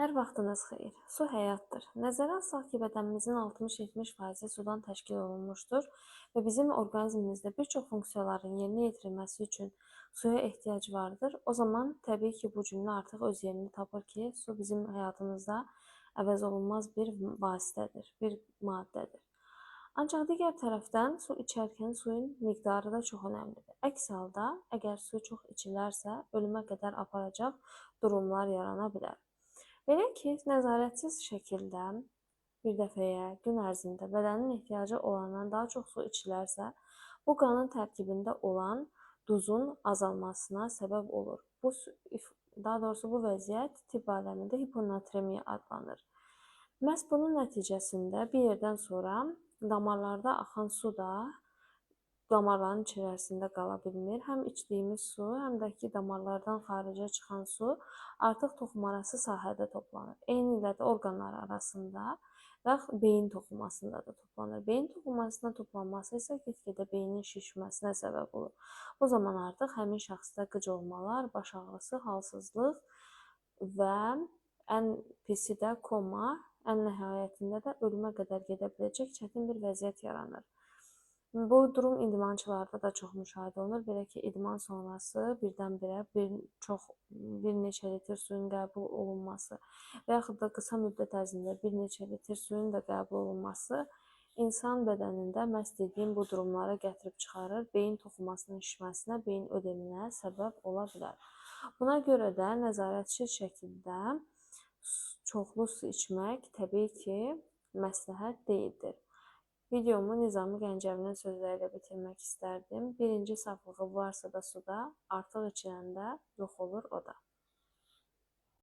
Hər vaxtınız xeyir. Su həyatdır. Nəzərə alsaq ki, bədənimizin 60-70% sudan təşkil olunmuşdur və bizim orqanizmimizdə bir çox funksiyaların yerinə yetirilməsi üçün suya ehtiyac vardır. O zaman təbii ki, bu cümlə artıq öz yerini tapır ki, su bizim həyatımızda əvəzolunmaz bir vasitədir, bir maddədir. Ancaq digər tərəfdən su içərkən suyun miqdarı da çox önəmlidir. Əks halda, əgər su çox içilərsə, ölümə qədər aparacaq durumlar yarana bilər. Belə ki, nəzarətsiz şəkildə bir dəfəyə gün ərzində bədənin ehtiyacı olandan daha çox su içilərsə, bu qanın tərkibində olan duzun azalmasına səbəb olur. Bu vəziyyət tibb aləmində hiponatremiya adlanır. Məhz bunun nəticəsində bir yerdən sonra damarlarda axan su da damarların içərisində qala bilmir. Həm içdiyimiz su, həm də ki, damarlardan xaricə çıxan su artıq toxumarası sahədə toplanır. Eyni ilə də orqanlar arasında və beyin toxumasında da toplanır. Beyin toxumasında toplanması isə get-gedə beynin şişməsinə səbəb olur. O zaman artıq həmin şəxsdə qıc olmalar, baş ağrısı, halsızlıq və ən pisi də koma, ən nəhayətində də ölümə qədər gedə biləcək çətin bir vəziyyət yaranır. Bu durum idmançılarda da çox müşahidə olunur. Belə ki, idman sonrası birdən-birə bir neçə litr suyun qəbul olunması və yaxud da qısa müddət ərzində bir neçə litr suyun da qəbul olunması insan bədənində məhz dediyim bu durumlara gətirib çıxarır. Beyin toxumasının şişməsinə, beyin ödeminə səbəb ola bilər. Buna görə də nəzarətsiz şəkildə çoxlu su içmək təbii ki, məsləhət deyildir. Videomu Nizami Gəncəvinin sözləri ilə bitirmək istərdim. Birinci saflığı varsa da suda, artıq içiləndə yox olur o da.